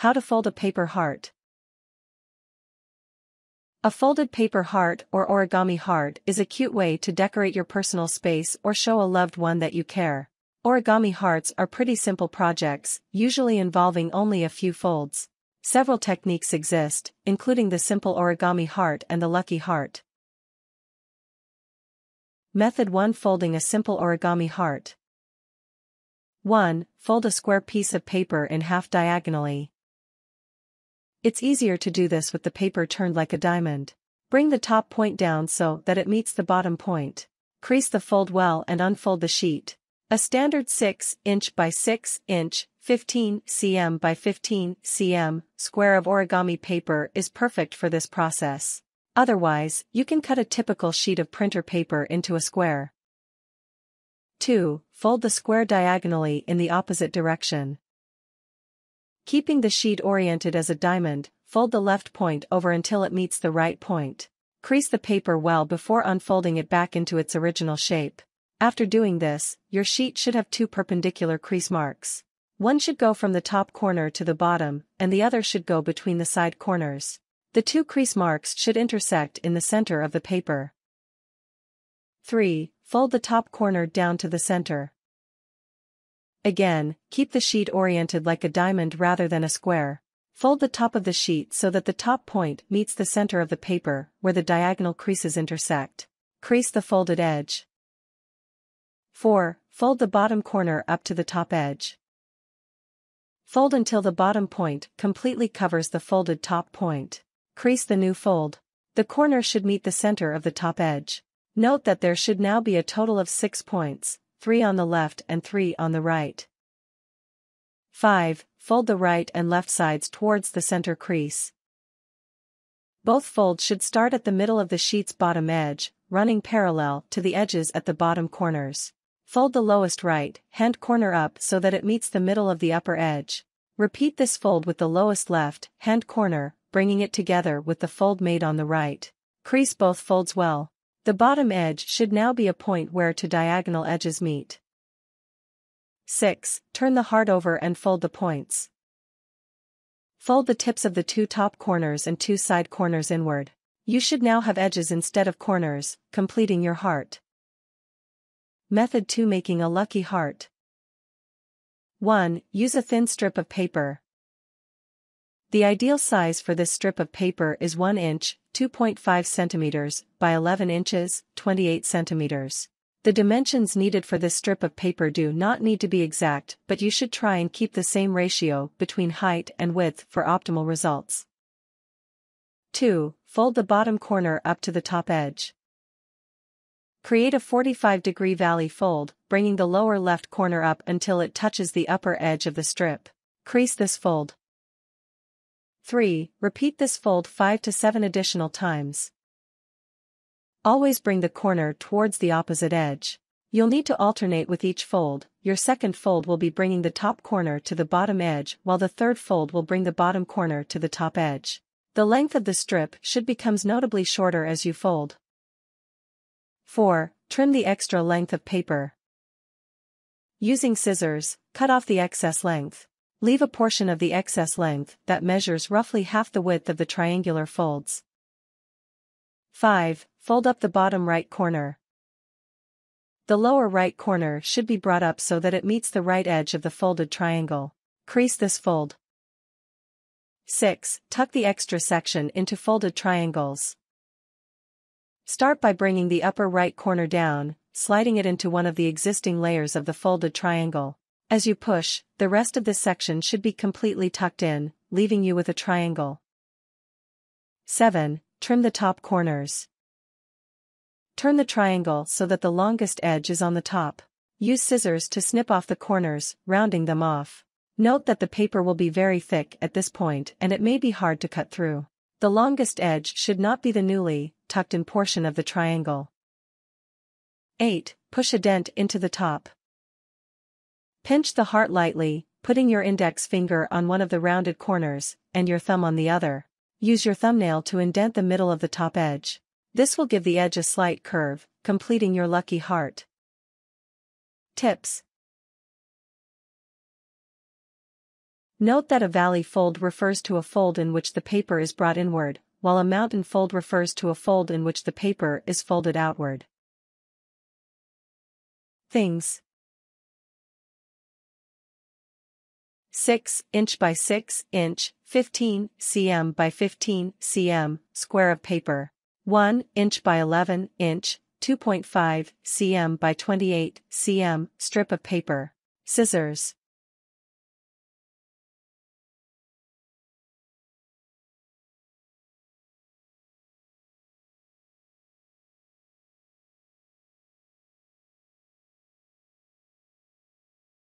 How to fold a paper heart. A folded paper heart or origami heart is a cute way to decorate your personal space or show a loved one that you care. Origami hearts are pretty simple projects, usually involving only a few folds. Several techniques exist, including the simple origami heart and the lucky heart. Method 1. Folding a simple origami heart. 1. Fold a square piece of paper in half diagonally. It's easier to do this with the paper turned like a diamond. Bring the top point down so that it meets the bottom point. Crease the fold well and unfold the sheet. A standard 6" by 6" 15 cm by 15 cm square of origami paper is perfect for this process. Otherwise, you can cut a typical sheet of printer paper into a square. 2. Fold the square diagonally in the opposite direction. Keeping the sheet oriented as a diamond, fold the left point over until it meets the right point. Crease the paper well before unfolding it back into its original shape. After doing this, your sheet should have 2 perpendicular crease marks. One should go from the top corner to the bottom, and the other should go between the side corners. The 2 crease marks should intersect in the center of the paper. 3. Fold the top corner down to the center. Again, keep the sheet oriented like a diamond rather than a square. Fold the top of the sheet so that the top point meets the center of the paper, where the diagonal creases intersect. Crease the folded edge. 4. Fold the bottom corner up to the top edge. Fold until the bottom point completely covers the folded top point. Crease the new fold. The corner should meet the center of the top edge. Note that there should now be a total of 6 points, 3 on the left and 3 on the right. 5. Fold the right and left sides towards the center crease. Both folds should start at the middle of the sheet's bottom edge, running parallel to the edges at the bottom corners. Fold the lowest right hand corner up so that it meets the middle of the upper edge. Repeat this fold with the lowest left hand corner, bringing it together with the fold made on the right. Crease both folds well. The bottom edge should now be a point where 2 diagonal edges meet. 6. Turn the heart over and fold the points. Fold the tips of the 2 top corners and 2 side corners inward. You should now have edges instead of corners, completing your heart. Method 2. Making a lucky heart. 1. Use a thin strip of paper. The ideal size for this strip of paper is 1 inch, 2.5 centimeters, by 11 inches, 28 centimeters. The dimensions needed for this strip of paper do not need to be exact, but you should try and keep the same ratio between height and width for optimal results. 2. Fold the bottom corner up to the top edge. Create a 45-degree valley fold, bringing the lower left corner up until it touches the upper edge of the strip. Crease this fold. 3. Repeat this fold 5 to 7 additional times. Always bring the corner towards the opposite edge. You'll need to alternate with each fold. Your second fold will be bringing the top corner to the bottom edge, while the third fold will bring the bottom corner to the top edge. The length of the strip should become notably shorter as you fold. 4. Trim the extra length of paper. Using scissors, cut off the excess length. Leave a portion of the excess length that measures roughly half the width of the triangular folds. 5. Fold up the bottom right corner. The lower right corner should be brought up so that it meets the right edge of the folded triangle. Crease this fold. 6. Tuck the extra section into folded triangles. Start by bringing the upper right corner down, sliding it into one of the existing layers of the folded triangle. As you push, the rest of this section should be completely tucked in, leaving you with a triangle. 7. Trim the top corners. Turn the triangle so that the longest edge is on the top. Use scissors to snip off the corners, rounding them off. Note that the paper will be very thick at this point and it may be hard to cut through. The longest edge should not be the newly tucked in portion of the triangle. 8. Push a dent into the top. Pinch the heart lightly, putting your index finger on one of the rounded corners, and your thumb on the other. Use your thumbnail to indent the middle of the top edge. This will give the edge a slight curve, completing your lucky heart. Tips. Note that a valley fold refers to a fold in which the paper is brought inward, while a mountain fold refers to a fold in which the paper is folded outward. Things. 6 inch by 6 inch, 15 cm by 15 cm, square of paper. 1 inch by 11 inch, 2.5 cm by 28 cm, strip of paper. Scissors.